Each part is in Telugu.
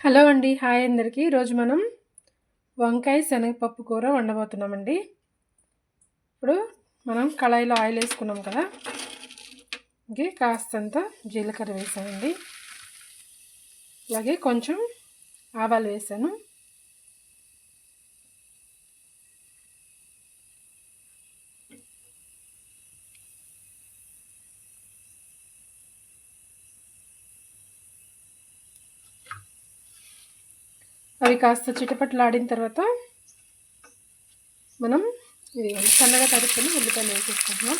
హలో అండి. హాయ్ అందరికీ. ఈరోజు మనం వంకాయ శనగపప్పు కూర వండబోతున్నామండి. ఇప్పుడు మనం కళాయిలో ఆయిల్ వేసుకున్నాం కదా, ఇంకే కాస్తంత జీలకర్ర వేసానండి. అలాగే కొంచెం ఆవాలు వేసాను. అవి కాస్త చిటపటలాడిన తర్వాత మనం ఇది సన్నగా తరుక్కుని ఉల్లిపాయలు వేసేసుకుంటున్నాం.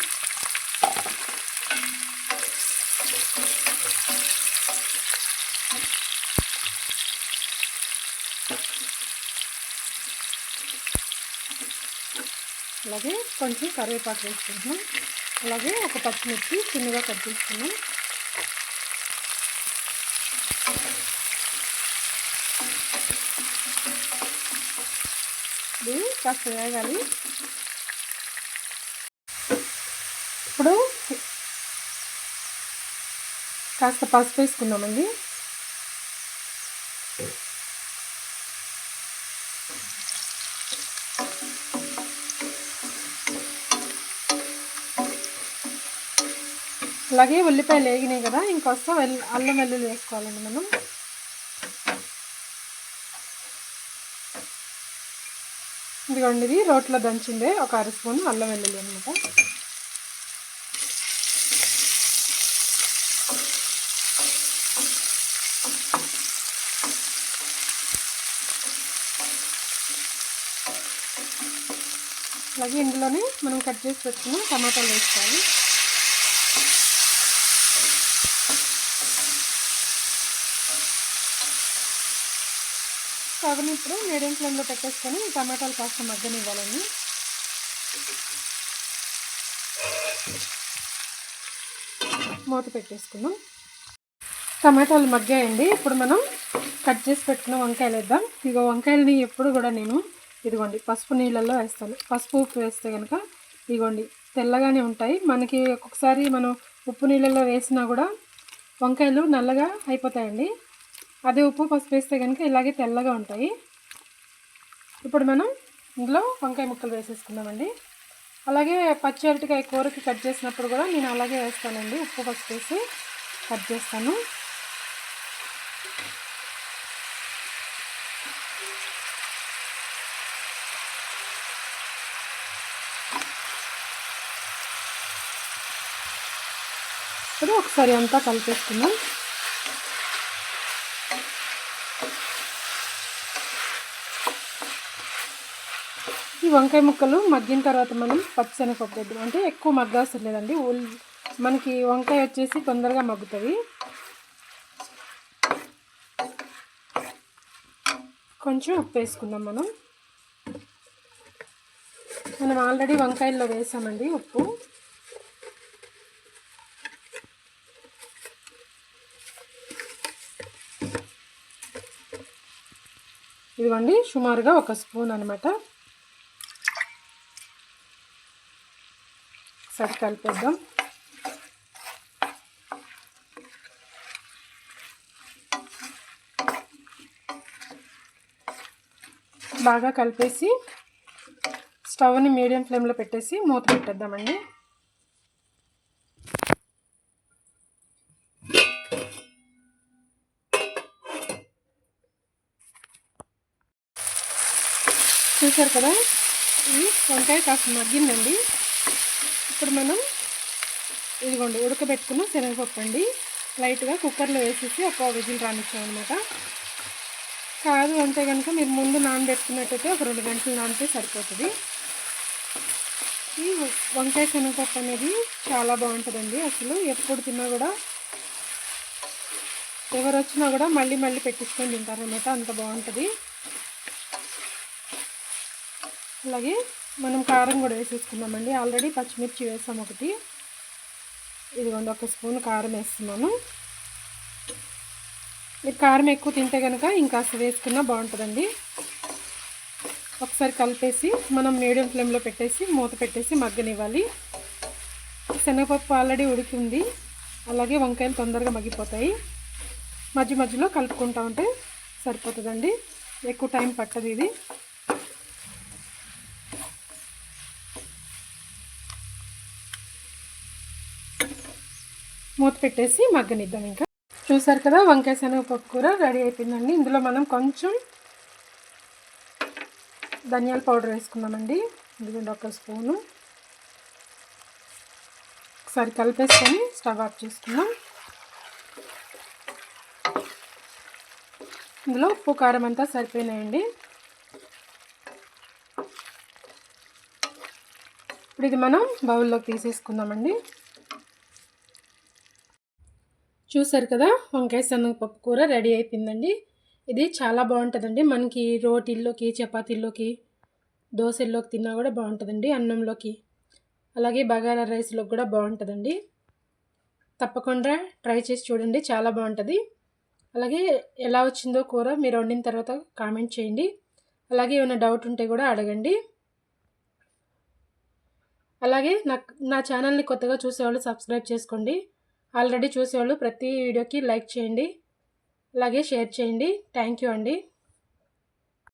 అలాగే కొంచెం కరివేపాకు వేసుకుంటున్నాం. అలాగే ఒక పచ్చిమిర్చి చిన్నగా కట్ చేసుకున్నాం. ఇది కాస్త వేగాలి. ఇప్పుడు కాస్త పసుపు వేసుకుందామండి. అలాగే ఉల్లిపాయలు వేగినాయి కదా, ఇంకొస్త అల్లం వెల్లుల్లి వేసుకోవాలండి మనం. ఇదిగోండి, ఇది రోట్లో దంచిందే ఒక అర స్పూన్ అల్లం వెల్లుల్లి అనమాట. అలాగే ఇందులోనే మనం కట్ చేసి పెట్టుకున్న టమాటాలు వేసుకోవాలి. స్టవ్ని ఇప్పుడు మీడియం ఫ్లేమ్లో పెట్టేసుకొని టమాటాలు కాస్త మగ్గనివ్వాలండి. మూత పెట్టేసుకుందాం. టమాటాలు మగ్గాయండి. ఇప్పుడు మనం కట్ చేసి పెట్టుకున్న వంకాయలు వేద్దాం. ఇగో వంకాయలని ఎప్పుడు కూడా నేను ఇదిగోండి పసుపు నీళ్ళల్లో వేస్తాను. పసుపు ఉప్పు వేస్తే కనుక ఇదిగోండి తెల్లగానే ఉంటాయి. మనకి ఒక్కొక్కసారి మనం ఉప్పు నీళ్ళల్లో వేసినా కూడా వంకాయలు నల్లగా అయిపోతాయండి. అదే ఉప్పు పసుపు వేస్తే కనుక ఇలాగే తెల్లగా ఉంటాయి. ఇప్పుడు మనం ఇందులో వంకాయ ముక్కలు వేసేసుకుందామండి. అలాగే పచ్చి అరటికాయ కూరకి కట్ చేసినప్పుడు కూడా నేను అలాగే వేస్తానండి. ఉప్పు పసుపు వేసి కట్ చేస్తాను. ఇప్పుడు ఒకసారి అంతా కలిపేసుకుందాం. ఈ వంకాయ ముక్కలు మగ్గిన తర్వాత మనం పచ్చిశనగపప్పు వేద్దాం. అంటే ఎక్కువ మగ్గాల్సిన లేదండి. మనకి వంకాయ వచ్చేసి తొందరగా మగ్గుతుంది. కొంచెం ఉప్పు వేసుకుందాం. మనం ఆల్రెడీ వంకాయల్లో వేసామండి ఉప్పు. ఇదిగోండి సుమారుగా ఒక స్పూన్ అనమాట. సరి కలిపేద్దాం. బాగా కలిపేసి స్టవ్ని మీడియం ఫ్లేమ్లో పెట్టేసి మూత పెట్టేద్దామండి. చూసారు కదా, ఈ వంకాయ కాస్త మగ్గిందండి. ఇప్పుడు మనం ఇదిగోండి ఉడకబెట్టుకున్న శనగపప్పు అండి లైట్గా కుక్కర్లో వేసేసి ఒక విజిల్ రానిచ్చామన్నమాట. కాదు అంటే కనుక మీరు ముందు నానబెట్టుకున్నట్టయితే ఒక 2 గంటలు నానితే సరిపోతుంది. ఈ వంకాయ శనగపప్పు అనేది చాలా బాగుంటుందండి. అసలు ఎప్పుడు తిన్నా కూడా ఎవరు వచ్చినా కూడా మళ్ళీ మళ్ళీ పెట్టించుకొని తింటారనమాట, అంత బాగుంటుంది. అలాగే మనం కారం కూడా వేసేసుకుందామండి. ఆల్రెడీ పచ్చిమిర్చి వేసాం ఒకటి. ఇదిగోండి ఒక స్పూన్ కారం వేస్తున్నాను. మీరు కారం ఎక్కువ తింటే కనుక ఇంకాస్త వేసుకున్నా బాగుంటుందండి. ఒకసారి కలిపేసి మనం మీడియం ఫ్లేమ్లో పెట్టేసి మూత పెట్టేసి మగ్గనివ్వాలి. శనగపప్పు ఆల్రెడీ ఉడికింది. అలాగే వంకాయలు తొందరగా మగ్గిపోతాయి. మధ్య మధ్యలో కలుపుకుంటూ ఉంటే సరిపోతుందండి, ఎక్కువ టైం పట్టదు ఇది. మూత పెట్టేసి మగ్గనిద్దాం. ఇంకా చూసారు కదా, వంకాయ శనగపప్పు కూర రెడీ అయిపోయిందండి. ఇందులో మనం కొంచెం ధనియాల పౌడర్ వేసుకున్నామండి. ఇదిగోండి 1 స్పూను. ఒకసారి కలిపేసుకొని స్టవ్ ఆఫ్ చేసుకుందాం. ఇందులో ఉప్పు కారం అంతా సరిపోయినాయండి. ఇప్పుడు ఇది మనం బౌల్లోకి తీసేసుకుందామండి. చూసారు కదా, వంకాయ శనగపప్పు కూర రెడీ అయిపోయిందండి. ఇది చాలా బాగుంటుందండి. మనకి రోటీల్లోకి, చపాతీల్లోకి, దోశల్లోకి తిన్నా కూడా బాగుంటుందండి. అన్నంలోకి, అలాగే బగారా రైస్లోకి కూడా బాగుంటుందండి. తప్పకుండా ట్రై చేసి చూడండి, చాలా బాగుంటుంది. అలాగే ఎలా వచ్చిందో కూర మీరు వండిన తర్వాత కామెంట్ చేయండి. అలాగే ఏమైనా డౌట్ ఉంటే కూడా అడగండి. అలాగే నా ఛానల్ని కొత్తగా చూసేవాళ్ళు సబ్స్క్రైబ్ చేసుకోండి. ఆల్రెడీ చూసేవాళ్ళు ప్రతి వీడియోకి లైక్ చేయండి, అలాగే షేర్ చేయండి. థ్యాంక్ యూ అండి.